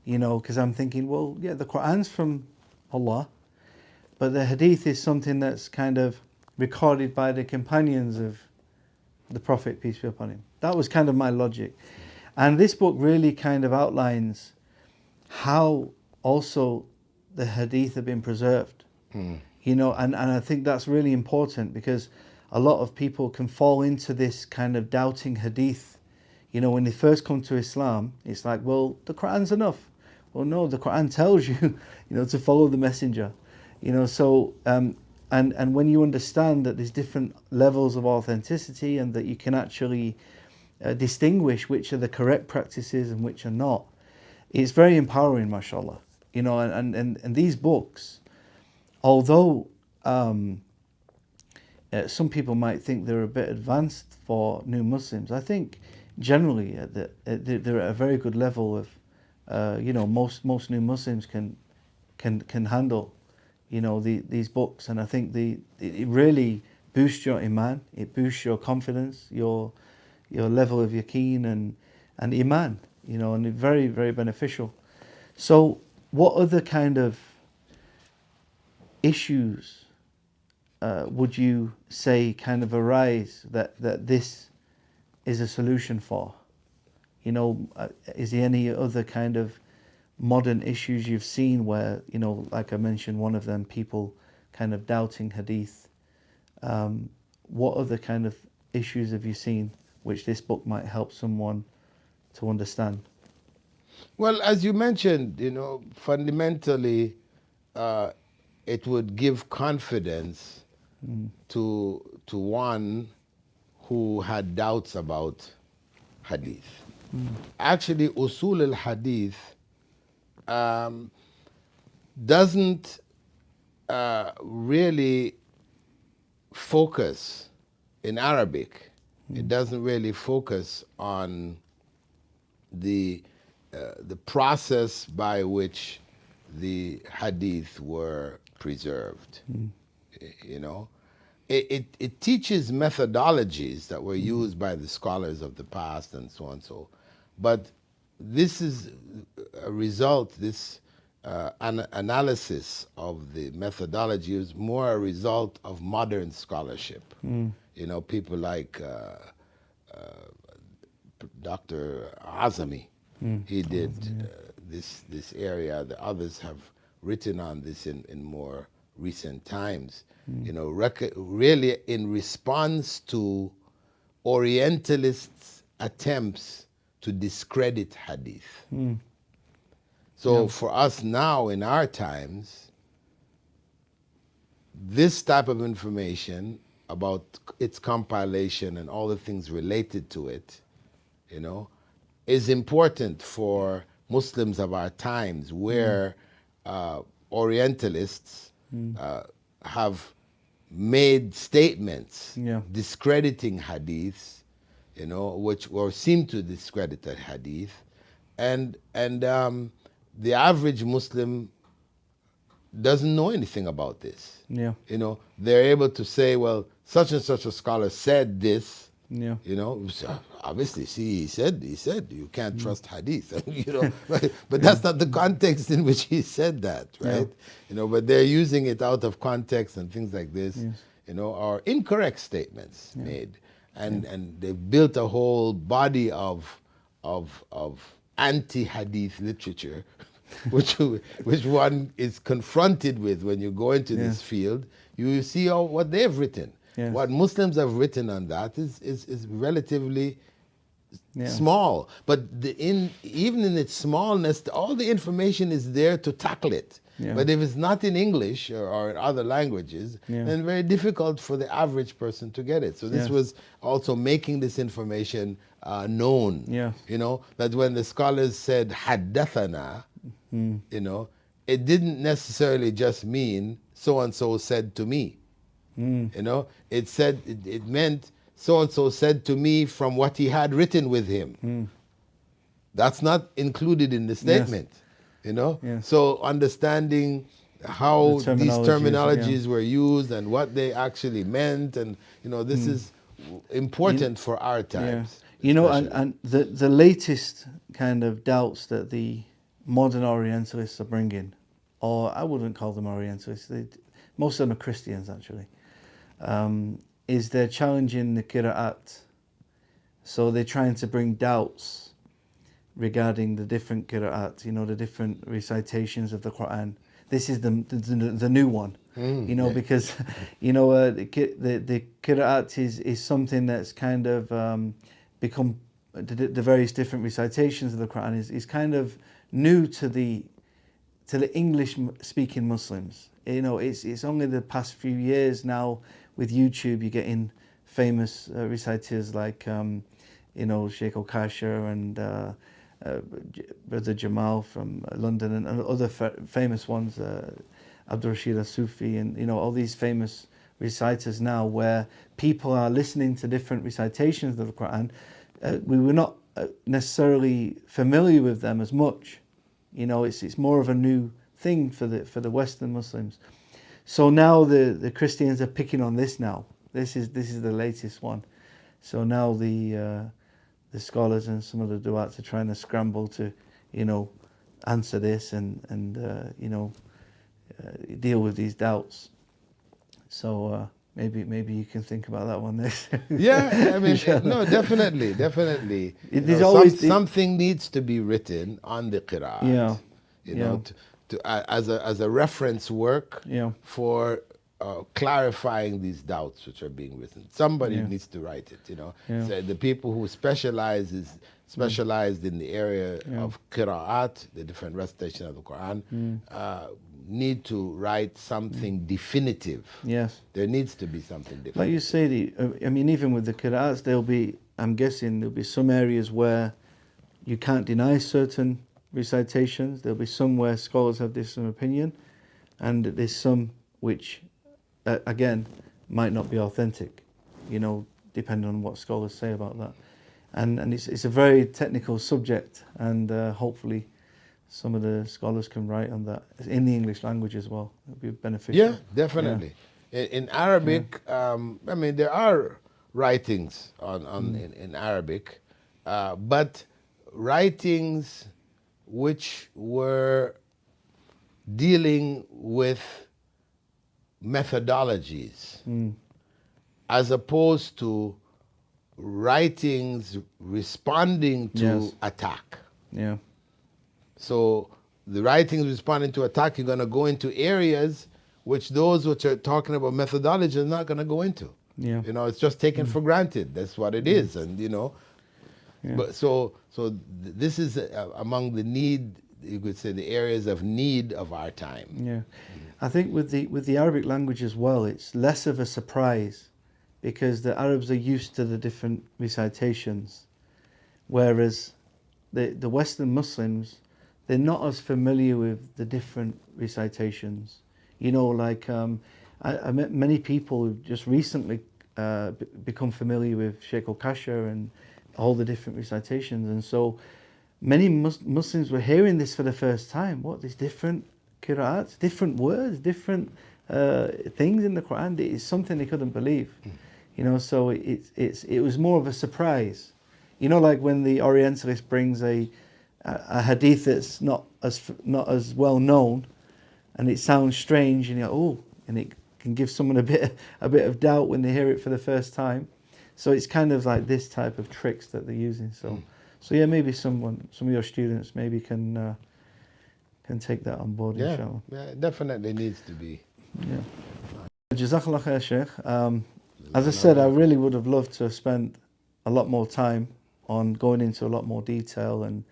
because I'm thinking, well, yeah, the Quran's from Allah, but the Hadith is something that's kind of recorded by the companions of the Prophet, peace be upon him. That was kind of my logic. And this book really kind of outlines how also the Hadith have been preserved. And I think that's really important, because a lot of people can fall into this kind of doubting Hadith. When they first come to Islam, it's like, well, the Quran's enough. Well, no, the Quran tells you, to follow the messenger. So, and when you understand that there's different levels of authenticity, and that you can actually distinguish which are the correct practices and which are not, it's very empowering, mashallah. And these books, although some people might think they're a bit advanced for new Muslims, I think generally that they're at a very good level of, most new Muslims can handle, these books. And I think it really boosts your iman, it boosts your confidence, your level of yaqeen and iman, and it's very, very beneficial. So what other kind of issues would you say kind of arise that this is a solution for? Is there any other kind of modern issues you've seen where, like I mentioned, one of them, people kind of doubting Hadith? What other kind of issues have you seen which this book might help someone to understand? Well, as you mentioned, fundamentally, it would give confidence to one who had doubts about Hadith. Actually, Usool al Hadeeth doesn't really focus in Arabic. It doesn't really focus on the process by which the Hadith were preserved. It teaches methodologies that were used by the scholars of the past and so on. But this is a result, this analysis of the methodology is more a result of modern scholarship. People like Dr. Azami, he did this area. The others have written on this in more recent times. Really in response to Orientalists' attempts to discredit hadith. So for us now in our times, this type of information about its compilation and all the things related to it, you know, is important for Muslims of our times, where Orientalists have made statements discrediting hadiths, you know, which or seem to discredit the hadith, and the average Muslim doesn't know anything about this. Yeah. You know, they're able to say, well, such and such a scholar said this. Yeah. You know, so obviously, see, he said you can't trust hadith. You know, but that's not the context in which he said that, right? You know, but they're using it out of context and things like this. You know, are incorrect statements made, and they've built a whole body of anti-hadith literature, which one is confronted with when you go into this field. You see what they've written. What Muslims have written on that is relatively small, but even in its smallness, all the information is there to tackle it. But if it's not in English or in other languages, then very difficult for the average person to get it. So this was also making this information known. You know, that when the scholars said haddathana, you know, it didn't necessarily just mean so and so said to me. You know, it meant so and so said to me from what he had written with him. That's not included in the statement. You know, so understanding how these terminologies were used and what they actually meant, and you know, this is important for our times. You know, and the latest kind of doubts that the modern Orientalists are bringing, or I wouldn't call them Orientalists, most of them are Christians actually, is they're challenging the qira'at. So they're trying to bring doubts regarding the different qira'at, you know, the different recitations of the Quran. This is the new one, you know, because, you know, the qira'at is something that's kind of become, the various different recitations of the Quran is kind of new to the English-speaking Muslims. You know, it's only the past few years now with YouTube you're getting famous reciters like, you know, Sheikh Okasha and Brother Jamal from London and other famous ones, Abdul Rashid al-Sufi, and, you know, all these famous reciters now, where people are listening to different recitations of the Quran. We were not necessarily familiar with them as much. You know, it's more of a new thing for the Western Muslims. So now the Christians are picking on this now. This is the latest one. So now the scholars and some of the du'ats are trying to scramble to, you know, answer this and you know, deal with these doubts. So maybe you can think about that one next. Yeah, I mean, no, definitely. There's always something needs to be written on the qira'at. You know, as a reference work for clarifying these doubts which are being written. Somebody needs to write it. You know, so the people who specialized in the area of qira'at, the different recitation of the Quran, need to write something definitive. Yes, there needs to be something definitive. Like you say, I mean, even with the qira'ats, I'm guessing there'll be some areas where you can't deny certain recitations. There'll be some where scholars have different opinion, and there's some which, again, might not be authentic. You know, depending on what scholars say about that, and it's a very technical subject, and hopefully some of the scholars can write on that in the English language as well. It'll be beneficial. Yeah, definitely. In Arabic, I mean, there are writings in Arabic, but writings which were dealing with methodologies as opposed to writings responding to attack. Yeah. So the writings responding to attack, you're going to go into areas which those which are talking about methodology are not going to go into. Yeah. You know, it's just taken for granted. That's what it is. And, you know, Yeah. But this is among the need, you could say, the areas of need of our time. Yeah, I think with the Arabic language as well, it's less of a surprise because the Arabs are used to the different recitations, whereas the Western Muslims, they're not as familiar with the different recitations. You know, like I met many people who just recently become familiar with Sheikh al-Kasha and all the different recitations, and so many Muslims were hearing this for the first time. What, these different qira'ats, different words, different things in the Quran? It's something they couldn't believe. You know, so it was more of a surprise. You know, like when the Orientalist brings a hadith that's not as well known, and it sounds strange, and and it can give someone a bit of doubt when they hear it for the first time. So it's kind of like this type of tricks that they're using. So yeah, maybe some of your students maybe can take that on board, inshallah. Yeah, it definitely needs to be. Yeah. Jazakallah khair, Sheikh. As I said, I really would have loved to have spent a lot more time on going into a lot more detail and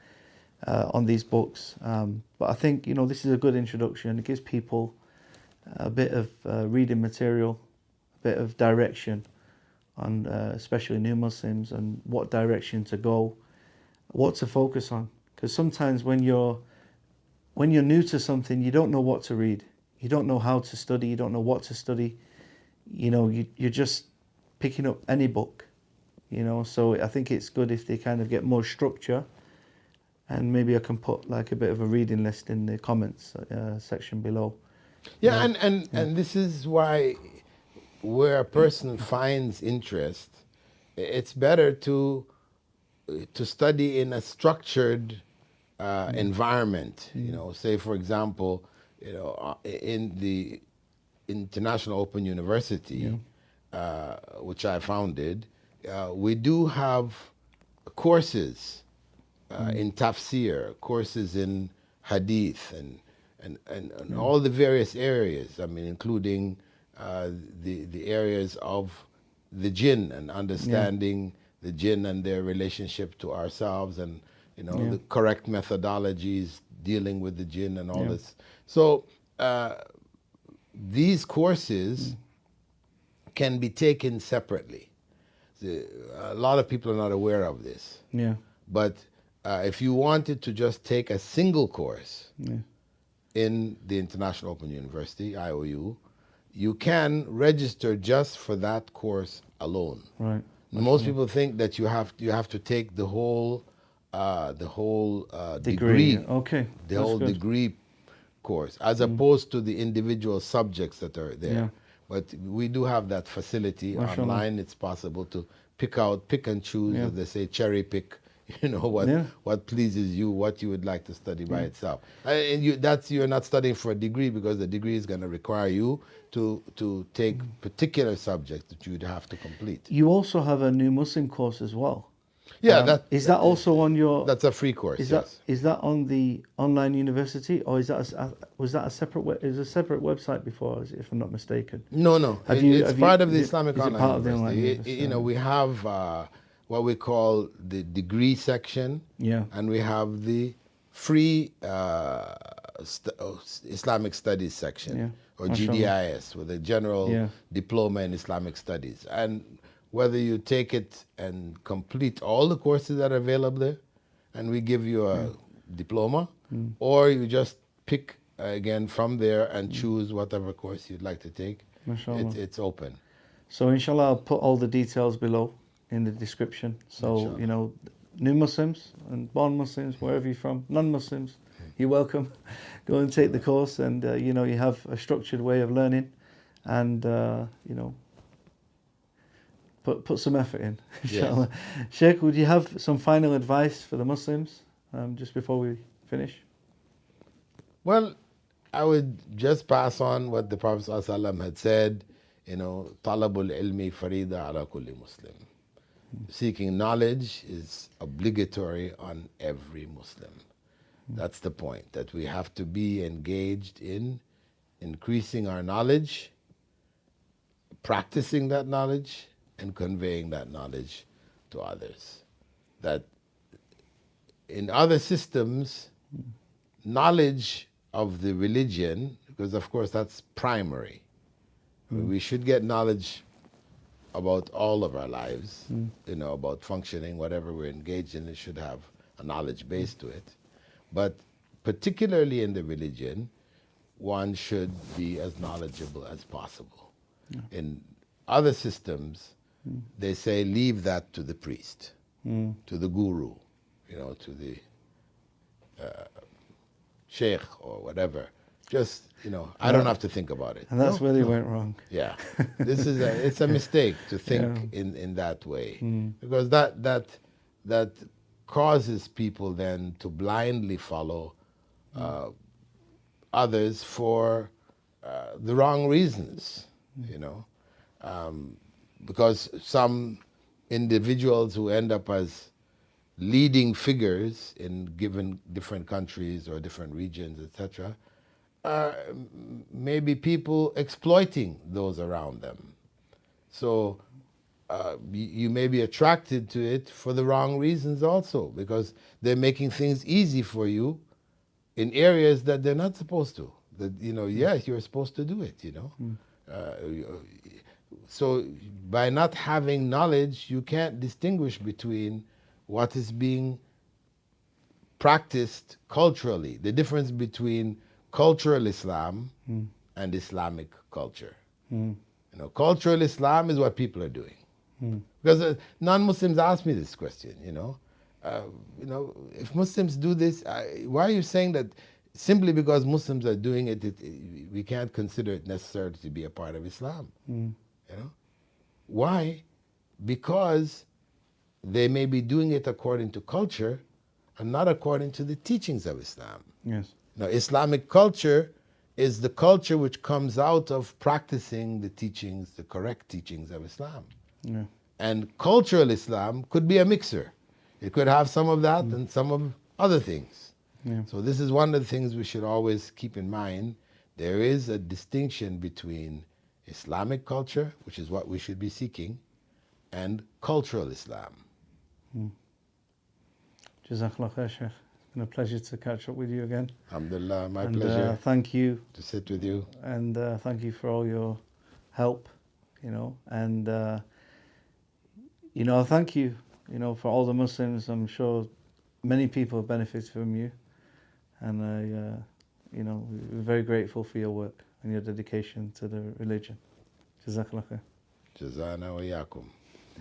on these books. But I think, this is a good introduction. It gives people a bit of reading material, a bit of direction on especially new Muslims and what direction to go, what to focus on. Because sometimes when you're new to something, you don't know what to read. You don't know how to study. You don't know what to study. You're just picking up any book. So I think it's good if they kind of get more structure. And maybe I can put like a bit of a reading list in the comments section below. Yeah, and this is why where a person finds interest, it's better to study in a structured environment. Say for example, in the International Open University, which I founded, we do have courses in Tafseer, courses in Hadith, and all the various areas. I mean, including the areas of the jinn and understanding the jinn and their relationship to ourselves, and the correct methodologies dealing with the jinn and all this. So these courses can be taken separately. A lot of people are not aware of this. Yeah. But if you wanted to just take a single course in the International Open University, IOU, you can register just for that course alone. Right. Most people think that you have to take the whole degree. Okay. The whole degree course, as opposed to the individual subjects that are there. Yeah. But we do have that facility online. It's possible to pick and choose, as they say, cherry pick. What pleases you, what you would like to study by itself. And you're not studying for a degree, because the degree is going to require you to take particular subjects that you'd have to complete. You also have a new Muslim course as well. Yeah, is that also on your? That's a free course. Is that on the online university, or was that a separate? Is a separate website before, if I'm not mistaken? No. It's part of the Islamic Online University. We have what we call the degree section, and we have the free Islamic Studies section, or GDIS, with a general diploma in Islamic Studies. And whether you take it and complete all the courses that are available there, and we give you a diploma, or you just pick again from there and choose whatever course you'd like to take. It's open. So inshallah, I'll put all the details below in the description. So, new Muslims and born Muslims, wherever you're from, non-Muslims, you're welcome. Go and take the course, and you have a structured way of learning, and put some effort in, inshallah. Yes. Sheikh, would you have some final advice for the Muslims just before we finish? Well, I would just pass on what the Prophet ﷺ had said, talabul ilmi farida ala kulli Muslim. Seeking knowledge is obligatory on every Muslim. That's the point, that we have to be engaged in increasing our knowledge, practicing that knowledge, and conveying that knowledge to others. That in other systems, knowledge of the religion, because of course that's primary. We should get knowledge about all of our lives, about functioning, whatever we're engaged in, it should have a knowledge base to it. But particularly in the religion, one should be as knowledgeable as possible. In other systems, they say leave that to the priest, to the guru, to the sheikh or whatever. Just, I don't have to think about it. And that's where they went wrong. Yeah, it's a mistake to think in that way, because that causes people then to blindly follow others for the wrong reasons, because some individuals who end up as leading figures in given different countries or different regions, etc., maybe people exploiting those around them. So you may be attracted to it for the wrong reasons also, because they're making things easy for you in areas that they're not supposed to. That yes, you're supposed to do it. So by not having knowledge, you can't distinguish between what is being practiced culturally, the difference between cultural Islam and Islamic culture. Cultural Islam is what people are doing. Because non-Muslims ask me this question, if Muslims do this, why are you saying that simply because Muslims are doing it, we can't consider it necessarily to be a part of Islam? Why? Because they may be doing it according to culture and not according to the teachings of Islam. Yes. Now, Islamic culture is the culture which comes out of practicing the teachings, the correct teachings of Islam. Yeah. And cultural Islam could be a mixer. It could have some of that and some of other things. Yeah. So this is one of the things we should always keep in mind. There is a distinction between Islamic culture, which is what we should be seeking, and cultural Islam. Jazakallah khair, Sheikh. It's been a pleasure to catch up with you again. Alhamdulillah, my And pleasure thank you. to sit with you. And thank you for all your help, and thank you, for all the Muslims. I'm sure many people have benefited from you, and we're very grateful for your work and your dedication to the religion. Jazakallah khair. Jazana wa yakum.